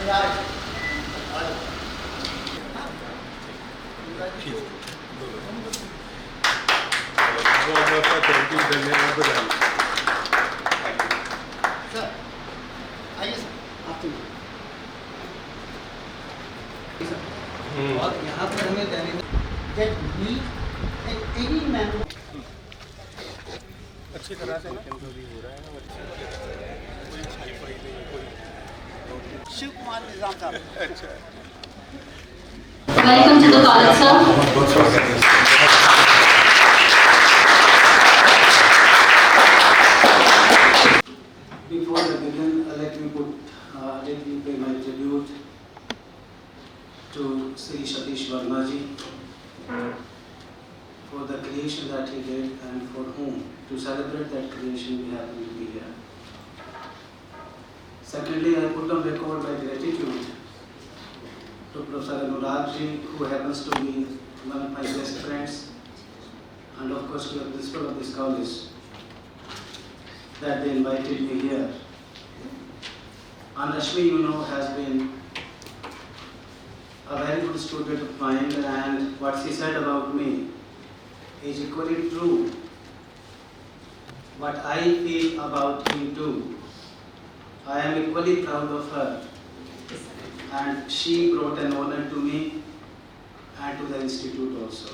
और यहाँ पर हमें अच्छी तरह से हो रहा है। शिव कुमार निजाम साहब। अच्छा, Welcome to the college, sir. Before I begin, let me pay my tribute to Sri Satish Varmaji for the creation that he did and for whom to celebrate that creation we happen to be here. Secondly, I put on record my gratitude to Professor Anuragji, who happens to be one of my best friends, and of course to the principal of this college, that they invited me here. And Rashmi, you know, has been a very good student of mine, and what she said about me is equally true. What I feel about me too. I am equally proud of her, and she brought an honor to me and to the institute also.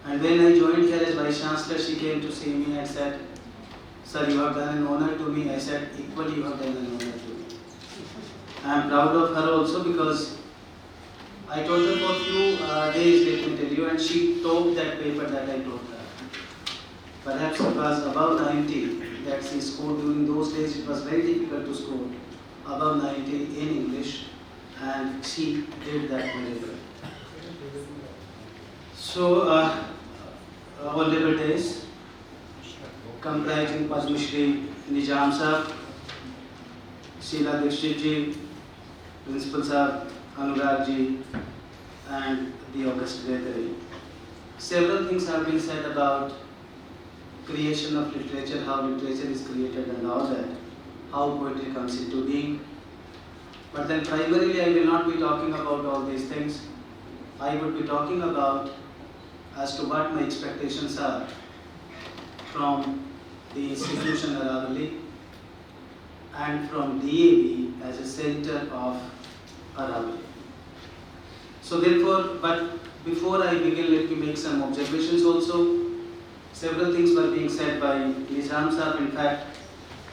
And when I joined here as Vice Chancellor, she came to see me and said, "Sir, you have done an honor to me." I said, "Equally you have done an honor to me." I am proud of her also because I told her for a few days, let me tell you, and she took that paper that I told her. Perhaps it was above 90 that she scored. During those days, it was very difficult to score above 90 in English, and she did that very well. So, honorable days, comprising Padma Shri Nizam Sahab, Sheila Dikshit ji, Principal Sahab, Anurag ji, and the August gathering. Several things have been said about creation of literature, how literature is created and all that, how poetry comes into being. But then primarily I will not be talking about all these things. I would be talking about as to what my expectations are from the institution Agrawal and from DAV as a center of Agrawal. So therefore, but before I begin, let me make some observations also. Several things were being said by Nizam Sahab. In fact,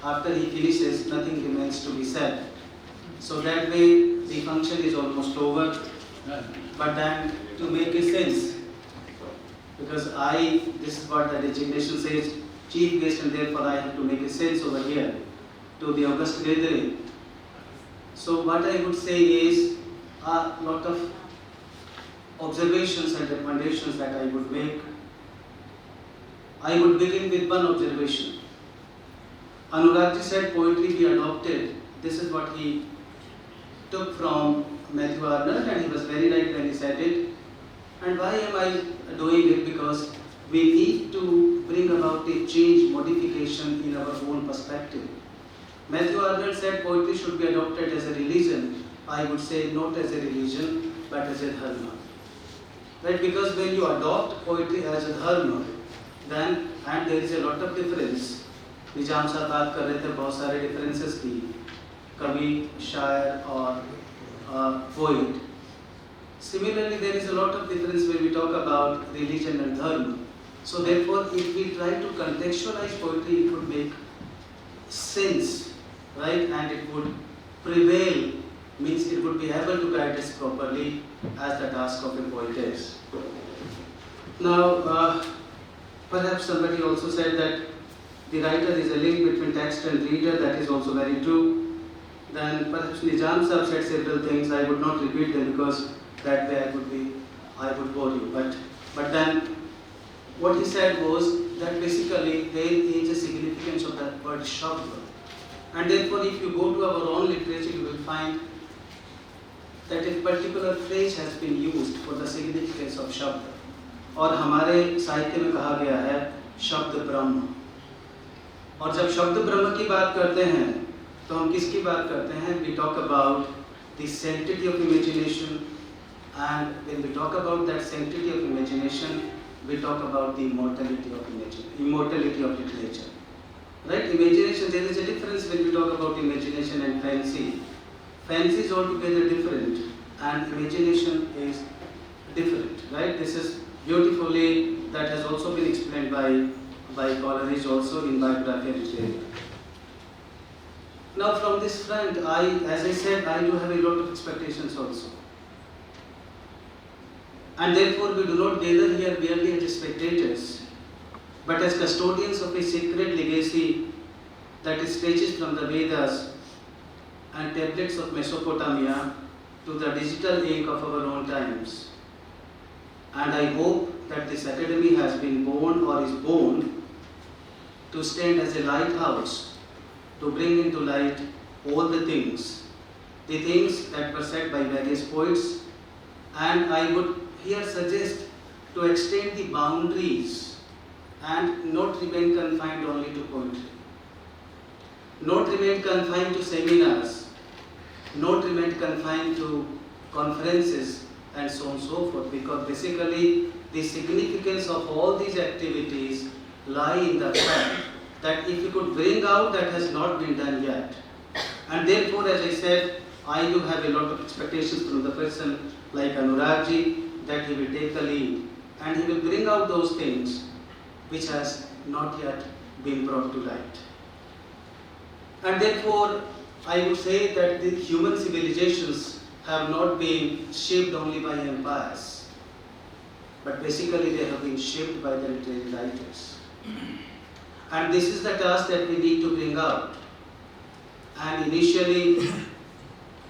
after he finishes, nothing remains to be said. So that way, the function is almost over. But then, to make a sense, because this is what the designation says, chief guest, and therefore I have to make a sense over here to the August gathering. So what I would say is a lot of observations and recommendations that I would make. I would begin with one observation. Anurag ji said poetry be adopted. This is what he took from Matthew Arnold, and he was very right when he said it. And why am I doing it? Because we need to bring about a change, modification in our own perspective. Matthew Arnold said poetry should be adopted as a religion. I would say not as a religion, but as a dharma. Right? Because when you adopt poetry as a dharma, then, and there is a lot of difference. निजाम साहब बात कर रहे थे बहुत सारे differences की, कवि, शायर और poet. Similarly, there is a lot of difference when we talk about religion and dharma. So therefore, if we try to contextualize poetry, it would make sense, right? And it would prevail, means it would be able to guide us properly as the task of a poetess. Now, perhaps somebody also said that the writer is a link between text and reader. That is also very true. Then perhaps Nizam Sahab said several things. I would not repeat them because that way I would bore you. But then what he said was that basically there is a significance of that word shabda. And therefore if you go to our own literature, you will find that a particular phrase has been used for the significance of shabda. और हमारे साहित्य में कहा गया है शब्द ब्रह्म। और जब शब्द ब्रह्म की बात करते हैं तो हम किसकी बात करते हैं? We talk about the sanctity of imagination, and when we talk about that sanctity of imagination, we talk about the immortality of literature. Right? Imagination, there is a difference when we talk about imagination and fancy. Fancy is altogether different, and imagination is different. Right? This is beautifully, that has also been explained by Coleridge also in Biography of Literature. Now from this front, as I said, I do have a lot of expectations also. And therefore we do not gather here merely as spectators, but as custodians of a sacred legacy that stretches from the Vedas and tablets of Mesopotamia to the digital ink of our own times. And I hope that this academy has been born or is born to stand as a lighthouse, to bring into light all the things that were said by various poets, and I would here suggest to extend the boundaries and not remain confined only to poetry, not remain confined to seminars, not remain confined to conferences and so on and so forth, because basically the significance of all these activities lie in the fact that if we could bring out that has not been done yet. And therefore, as I said, I do have a lot of expectations from the person like Anuragji, that he will take the lead and he will bring out those things which has not yet been brought to light. And therefore, I would say that the human civilizations have not been shaped only by empires, but basically they have been shaped by the literary writers. And this is the task that we need to bring out. And initially,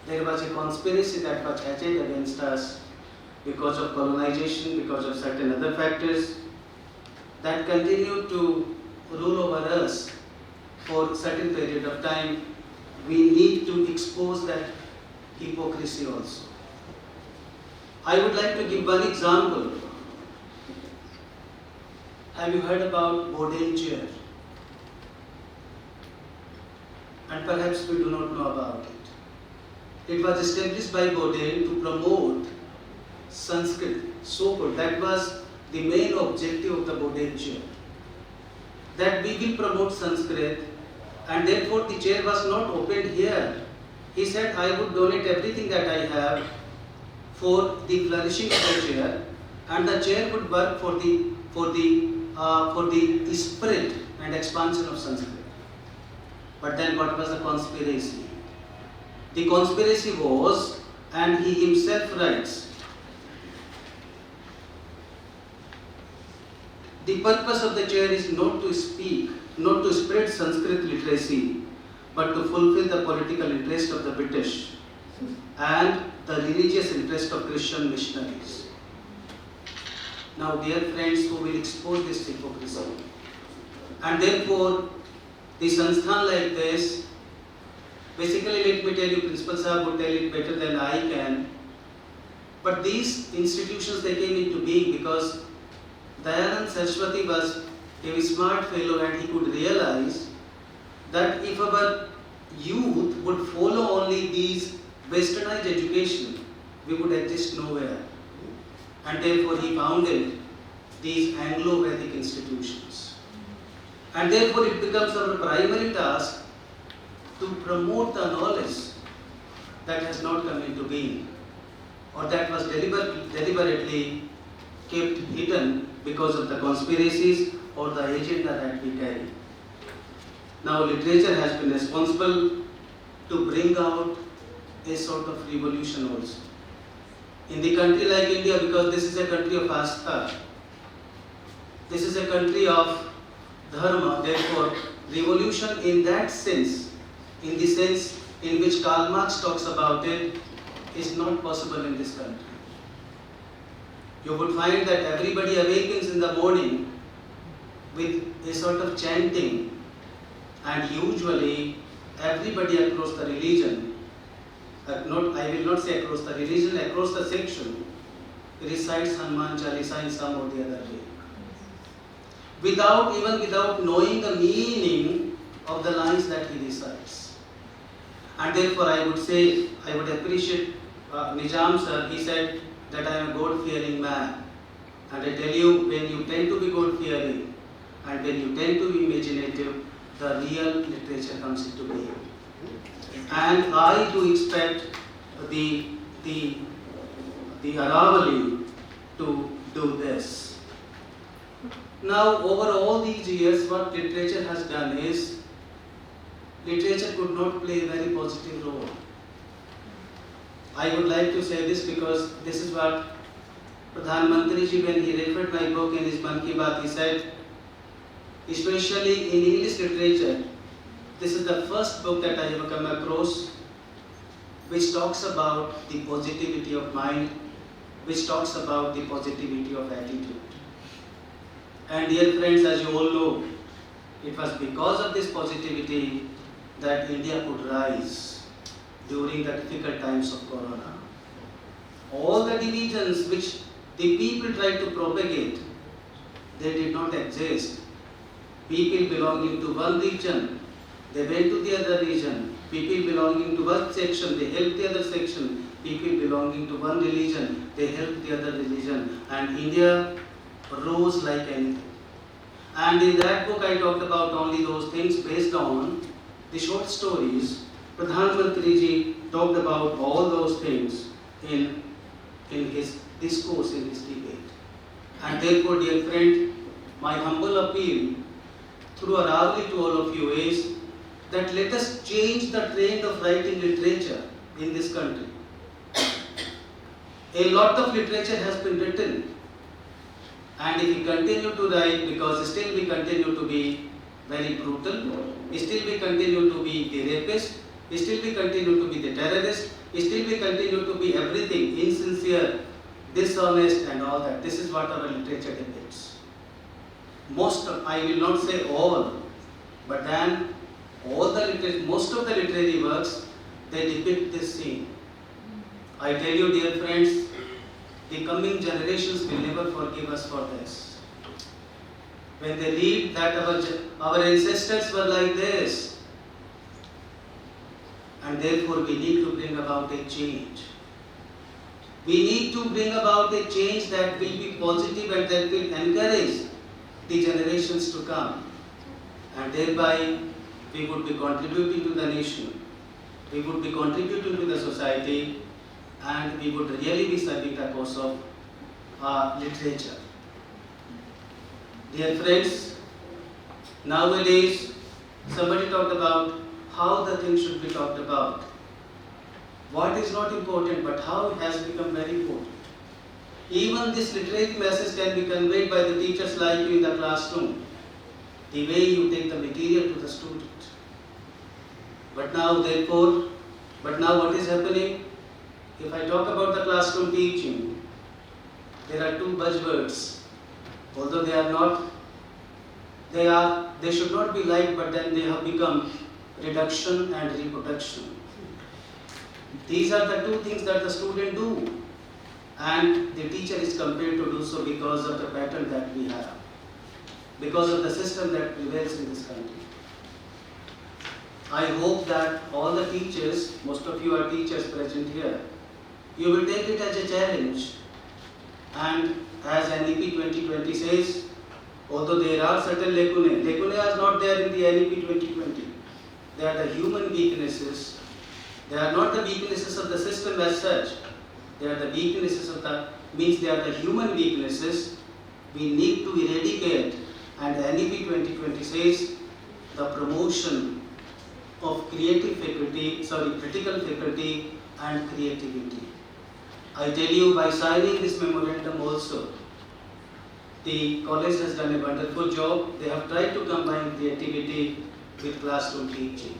there was a conspiracy that was hatched against us because of colonization, because of certain other factors that continued to rule over us for a certain period of time. We need to expose that hypocrisy also. I would like to give one example. Have you heard about Baudelaire chair? And perhaps we do not know about it. It was established by Baudelaire to promote Sanskrit, so-called. That was the main objective of the Baudelaire chair. That we will promote Sanskrit, and therefore the chair was not opened here. He said, I would donate everything that I have for the flourishing of the chair, and the chair would work for the spread and expansion of Sanskrit. But then what was the conspiracy? The conspiracy was, and he himself writes, the purpose of the chair is not to speak, not to spread Sanskrit literacy, but to fulfill the political interest of the British and the religious interest of Christian missionaries. Now, dear friends, who will expose this hypocrisy? And therefore, the Sansthan like this, basically let me tell you, Principal Sahab would tell it better than I can, but these institutions, they came into being because Dayanand Saraswati was a smart fellow, and he could realize that if our youth would follow only these westernized education, we would exist nowhere. And therefore he founded these Anglo-Vedic institutions. And therefore it becomes our primary task to promote the knowledge that has not come into being, or that was deliberately kept hidden because of the conspiracies or the agenda that we carry. Now literature has been responsible to bring out a sort of revolution also. In the country like India, because this is a country of Astha, this is a country of Dharma, therefore revolution in that sense, in the sense in which Karl Marx talks about it, is not possible in this country. You would find that everybody awakens in the morning with a sort of chanting, and usually everybody across the religion, I will not say across the religion, across the section, recites Hanuman Chalisa in some or the other way. Without knowing the meaning of the lines that he recites. And therefore I would say, I would appreciate Nizam sir. He said that I am a God-fearing man. And I tell you, when you tend to be God-fearing and when you tend to be imaginative, the real literature comes into being. And I do expect the Agrawal to do this. Now, over all these years, what literature has done is, literature could not play a very positive role. I would like to say this because this is what Pradhan Mantri ji, when he referred my book in his Man Ki Baat, he said, especially in English literature, this is the first book that I have come across which talks about the positivity of mind, which talks about the positivity of attitude. And dear friends, as you all know, it was because of this positivity that India could rise during the difficult times of Corona. All the divisions which the people tried to propagate, they did not exist. People belonging to one region, they went to the other region. People belonging to one section, they helped the other section. People belonging to one religion, they helped the other religion. And India rose like anything. And in that book I talked about only those things based on the short stories. Pradhan Mantri ji talked about all those things in his discourse, in his debate. And therefore, dear friend, my humble appeal through Agrawal to all of you is that let us change the trend of writing literature in this country. A lot of literature has been written, and if we continue to write, because still we continue to be very brutal, still we continue to be the rapist, still we continue to be the terrorist, still we continue to be everything, insincere, dishonest and all that. This is what our literature depicts. Most of, I will not say all, but then most of the literary works, they depict this scene. I tell you, dear friends, the coming generations will never forgive us for this. When they read that our ancestors were like this, and therefore we need to bring about a change. We need to bring about a change that will be positive and that will encourage the generations to come. And thereby we would be contributing to the nation, we would be contributing to the society, and we would really be serving the cause of literature. Dear friends, nowadays somebody talked about how the things should be talked about. What is not important, but how it has become very important. Even this literary message can be conveyed by the teachers like you in the classroom, the way you take the material to the student. But now what is happening? If I talk about the classroom teaching, there are two buzzwords. Although they should not be liked, but then they have become reduction and reproduction. These are the two things that the student do, and the teacher is compelled to do so because of the pattern that we have, because of the system that prevails in this country. I hope that all the teachers, most of you are teachers present here, you will take it as a challenge. And as NEP 2020 says, although there are certain lacunae are not there in the NEP 2020. They are the human weaknesses. They are not the weaknesses of the system as such. They are the weaknesses of they are the human weaknesses we need to eradicate. And NEP 2020 says the promotion of critical faculty and creativity. I tell you, by signing this memorandum also, the college has done a wonderful job. They have tried to combine creativity with classroom teaching.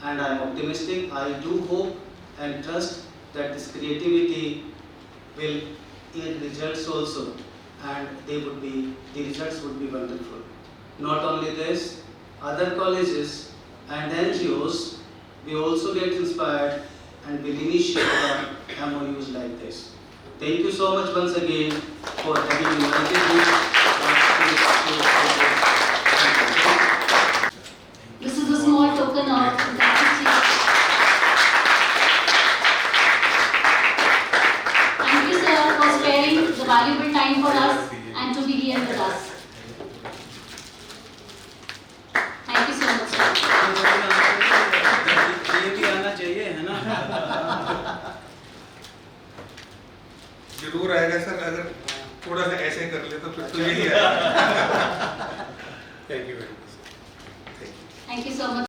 And I am optimistic. I do hope and trust that this creativity will yield results also, and the results would be wonderful. Not only this, other colleges and NGOs will also get inspired and will initiate MOUs like this. Thank you so much once again for having invited me. This is a small token of gratitude. valuable time for us and to be here with us. Thank you so much, sir. ये भी आना चाहिए है ना? जरूर आएगा sir, अगर थोड़ा सा ऐसे कर ले तो फिर तो यही आएगा। Thank you very much. Thank you so much.